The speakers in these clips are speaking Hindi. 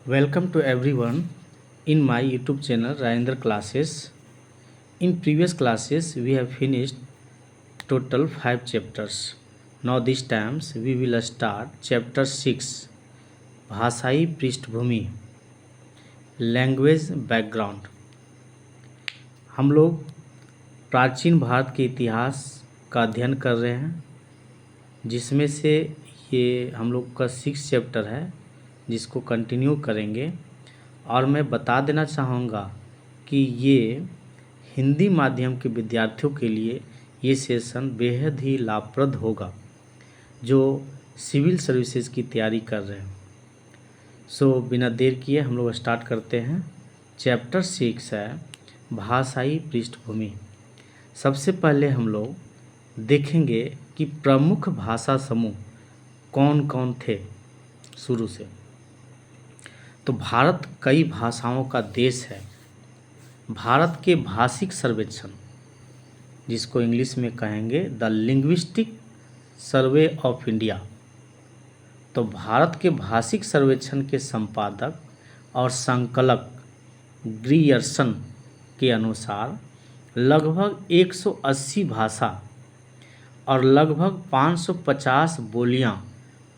Welcome to everyone in my YouTube channel Rajendra Classes. In previous classes we have finished total 5 chapters. Now this times we will start chapter 6 भाषाई पृष्ठभूमि लैंग्वेज बैकग्राउंड। हम लोग प्राचीन भारत के इतिहास का अध्ययन कर रहे हैं, जिसमें से ये हम लोग का 6 चैप्टर है जिसको कंटिन्यू करेंगे। और मैं बता देना चाहूँगा कि ये हिंदी माध्यम के विद्यार्थियों के लिए ये सेशन बेहद ही लाभप्रद होगा जो सिविल सर्विसेज की तैयारी कर रहे हैं। बिना देर किए हम लोग स्टार्ट करते हैं। चैप्टर 6 है भाषाई पृष्ठभूमि। सबसे पहले हम लोग देखेंगे कि प्रमुख भाषा समूह कौन कौन थे शुरू से। तो भारत कई भाषाओं का देश है। भारत के भाषिक सर्वेक्षण, जिसको इंग्लिश में कहेंगे the linguistic survey of India, तो भारत के भाषिक सर्वेक्षण के संपादक और संकलक ग्रियर्सन के अनुसार लगभग 180 भाषा और लगभग 550 बोलियां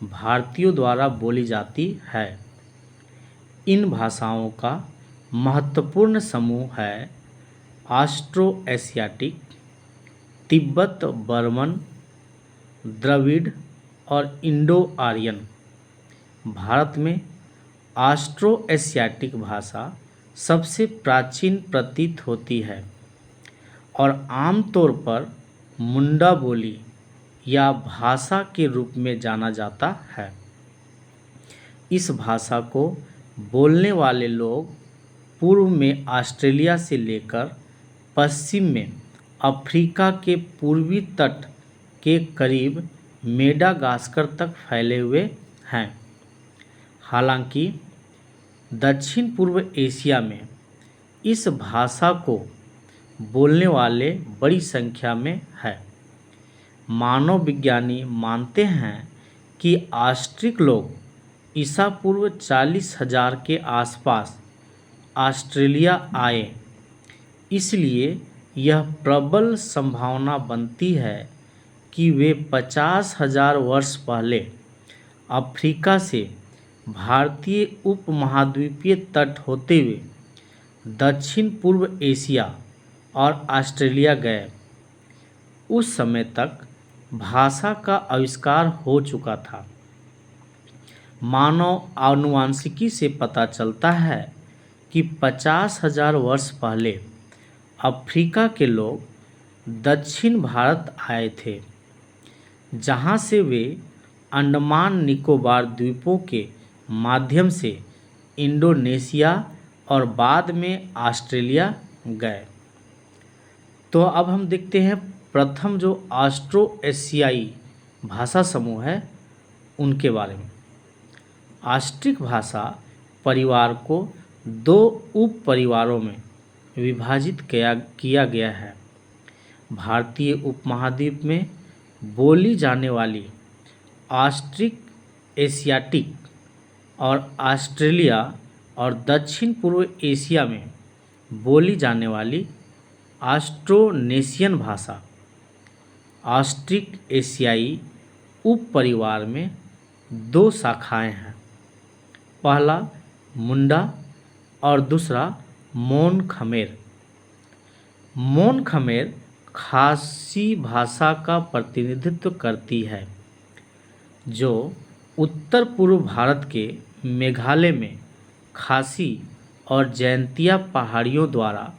भारतीयों द्वारा बोली जाती है। इन भाषाओं का महत्वपूर्ण समूह है ऑस्ट्रो एशियाटिक, तिब्बत बर्मन, द्रविड़ और इंडो आर्यन। भारत में ऑस्ट्रो एशियाटिक भाषा सबसे प्राचीन प्रतीत होती है और आमतौर पर मुंडा बोली या भाषा के रूप में जाना जाता है। इस भाषा को बोलने वाले लोग पूर्व में ऑस्ट्रेलिया से लेकर पश्चिम में अफ्रीका के पूर्वी तट के करीब मेडागास्कर तक फैले हुए हैं। हालांकि दक्षिण पूर्व एशिया में इस भाषा को बोलने वाले बड़ी संख्या में है। मानव विज्ञानी मानते हैं कि ऑस्ट्रिक लोग ईसा पूर्व 40,000 के आसपास ऑस्ट्रेलिया आए। इसलिए यह प्रबल संभावना बनती है कि वे 50,000 वर्ष पहले अफ्रीका से भारतीय उपमहाद्वीपीय तट होते हुए दक्षिण पूर्व एशिया और ऑस्ट्रेलिया गए। उस समय तक भाषा का आविष्कार हो चुका था। मानव आनुवांशिकी से पता चलता है कि 50,000 वर्ष पहले अफ्रीका के लोग दक्षिण भारत आए थे, जहां से वे अंडमान निकोबार द्वीपों के माध्यम से इंडोनेशिया और बाद में ऑस्ट्रेलिया गए। तो अब हम देखते हैं प्रथम जो ऑस्ट्रो एशियाई भाषा समूह है उनके बारे में। ऑस्ट्रिक भाषा परिवार को 2 उप परिवारों में विभाजित किया गया है। भारतीय उपमहाद्वीप में बोली जाने वाली ऑस्ट्रिक एशियाटिक और ऑस्ट्रेलिया और दक्षिण पूर्व एशिया में बोली जाने वाली ऑस्ट्रोनेशियन भाषा। ऑस्ट्रिक एशियाई उप परिवार में 2 शाखाएं हैं। पहला मुंडा और दूसरा मोन खमेर। मोन खमेर खासी भाषा का प्रतिनिधित्व करती है, जो उत्तर पूर्व भारत के मेघालय में खासी और जयंतिया पहाड़ियों द्वारा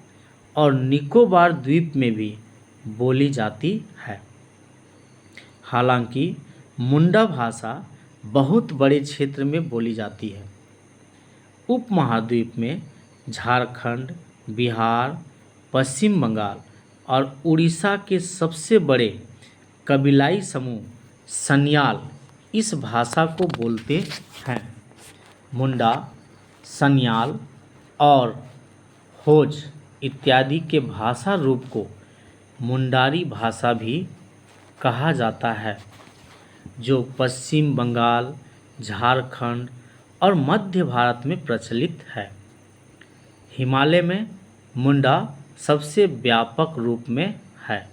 और निकोबार द्वीप में भी बोली जाती है। हालांकि मुंडा भाषा बहुत बड़े क्षेत्र में बोली जाती है। उपमहाद्वीप में झारखंड, बिहार, पश्चिम बंगाल और उड़ीसा के सबसे बड़े कबीलाई समूह सन्याल इस भाषा को बोलते हैं। मुंडा, सन्याल और होज इत्यादि के भाषा रूप को मुंडारी भाषा भी कहा जाता है, जो पश्चिम बंगाल, झारखंड और मध्य भारत में प्रचलित है। हिमालय में मुंडा सबसे व्यापक रूप में है।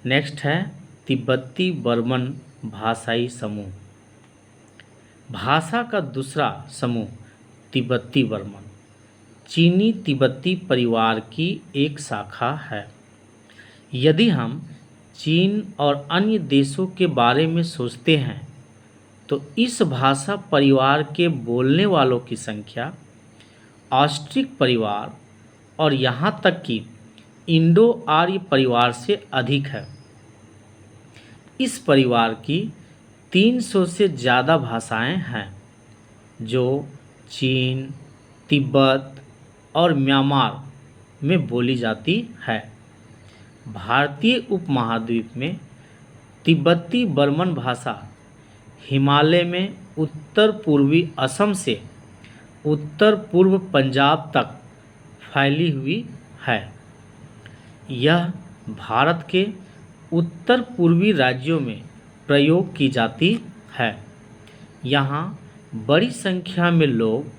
नेक्स्ट है तिब्बती बर्मन भाषाई समूह। भाषा का दूसरा समूह तिब्बती बर्मन चीनी तिब्बती परिवार की एक शाखा है। यदि हम चीन और अन्य देशों के बारे में सोचते हैं तो इस भाषा परिवार के बोलने वालों की संख्या ऑस्ट्रिक परिवार और यहाँ तक कि इंडो आर्य परिवार से अधिक है। इस परिवार की 300 से ज़्यादा भाषाएं हैं जो चीन, तिब्बत और म्यांमार में बोली जाती है। भारतीय उपमहाद्वीप में तिब्बती बर्मन भाषा हिमालय में उत्तर पूर्वी असम से उत्तर पूर्व पंजाब तक फैली हुई है। यह भारत के उत्तर पूर्वी राज्यों में प्रयोग की जाती है। यहाँ बड़ी संख्या में लोग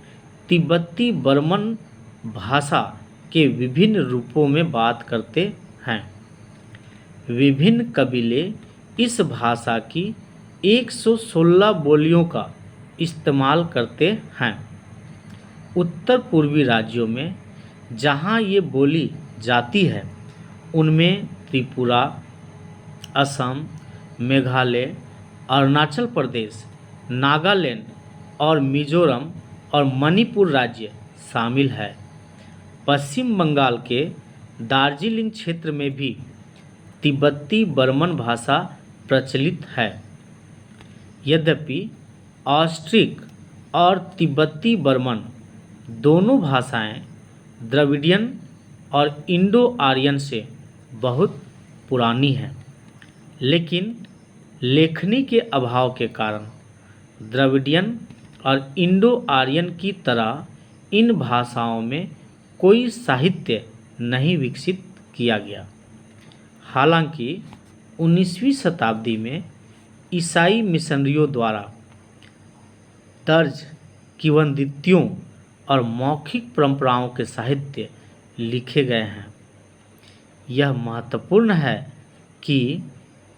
तिब्बती बर्मन भाषा के विभिन्न रूपों में बात करते हैं। विभिन्न कबीले इस भाषा की 116 बोलियों का इस्तेमाल करते हैं। उत्तर पूर्वी राज्यों में जहाँ ये बोली जाती है उनमें त्रिपुरा, असम, मेघालय, अरुणाचल प्रदेश, नागालैंड और मिजोरम और मणिपुर राज्य शामिल है। पश्चिम बंगाल के दार्जिलिंग क्षेत्र में भी तिब्बती बर्मन भाषा प्रचलित है। यद्यपि ऑस्ट्रिक और तिब्बती बर्मन दोनों भाषाएं द्रविडियन और इंडो आर्यन से बहुत पुरानी हैं, लेकिन लेखनी के अभाव के कारण द्रविडियन और इंडो आर्यन की तरह इन भाषाओं में कोई साहित्य नहीं विकसित किया गया। हालांकि 19वीं शताब्दी में ईसाई मिशनरियों द्वारा दर्ज किंवदंतियों और मौखिक परंपराओं के साहित्य लिखे गए हैं। यह महत्वपूर्ण है कि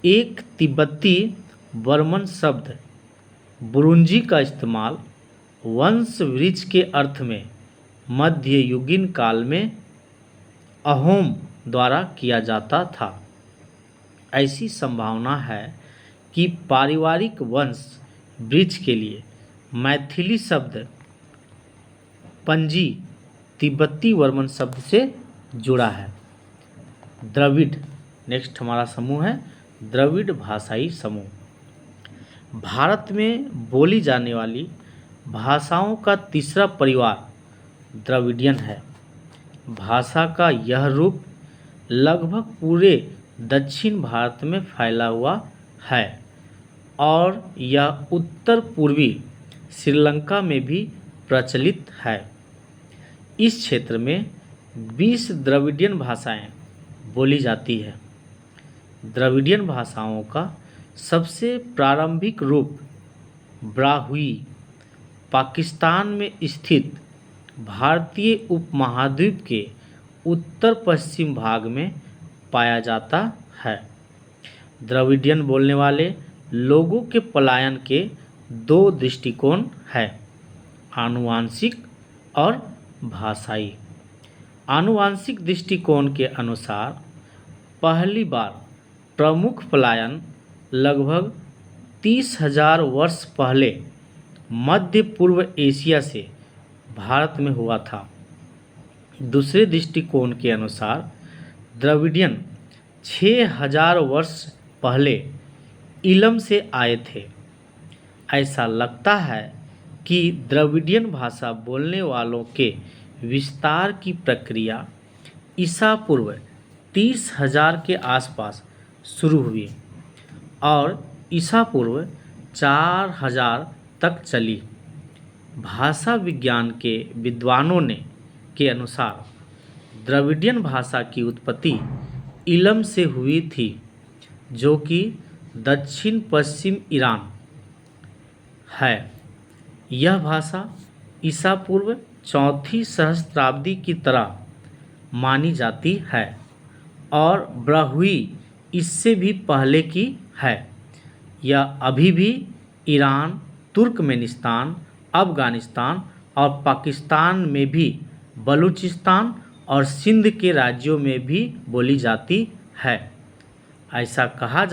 एक तिब्बती बर्मन शब्द बुरुंजी का इस्तेमाल वंश वृक्ष के अर्थ में मध्ययुगीन काल में अहोम द्वारा किया जाता था। ऐसी संभावना है कि पारिवारिक वंश वृक्ष के लिए मैथिली शब्द पंजी तिब्बती बर्मन शब्द से जुड़ा है। द्रविड़, नेक्स्ट हमारा समूह है द्रविड़ भाषाई समूह। भारत में बोली जाने वाली भाषाओं का तीसरा परिवार द्रविडियन है। भाषा का यह रूप लगभग पूरे दक्षिण भारत में फैला हुआ है और यह उत्तर पूर्वी श्रीलंका में भी प्रचलित है। इस क्षेत्र में 20 द्रविडियन भाषाएं बोली जाती है। द्रविडियन भाषाओं का सबसे प्रारंभिक रूप ब्राहुई पाकिस्तान में स्थित भारतीय उपमहाद्वीप के उत्तर पश्चिम भाग में पाया जाता है। द्रविडियन बोलने वाले लोगों के पलायन के दो दृष्टिकोण हैं, आनुवांशिक और भाषाई। आनुवांशिक दृष्टिकोण के अनुसार पहली बार प्रमुख पलायन लगभग 30,000 वर्ष पहले मध्य पूर्व एशिया से भारत में हुआ था। दूसरे दृष्टिकोण के अनुसार द्रविडियन 6,000 वर्ष पहले इलम से आए थे। ऐसा लगता है कि द्रविडियन भाषा बोलने वालों के विस्तार की प्रक्रिया ईसा पूर्व 30,000 के आसपास शुरू हुई और ईसा पूर्व 4,000 तक चली। भाषा विज्ञान के विद्वानों के अनुसार द्रविडियन भाषा की उत्पत्ति इलम से हुई थी, जो कि दक्षिण पश्चिम ईरान है। यह भाषा ईसा पूर्व 4वीं सहस्त्राब्दी की तरह मानी जाती है और ब्राह्मी इससे भी पहले की है। यह अभी भी ईरान, तुर्कमेनिस्तान, अफ़गानिस्तान और पाकिस्तान में भी, बलूचिस्तान और सिंध के राज्यों में भी बोली जाती है। ऐसा कहा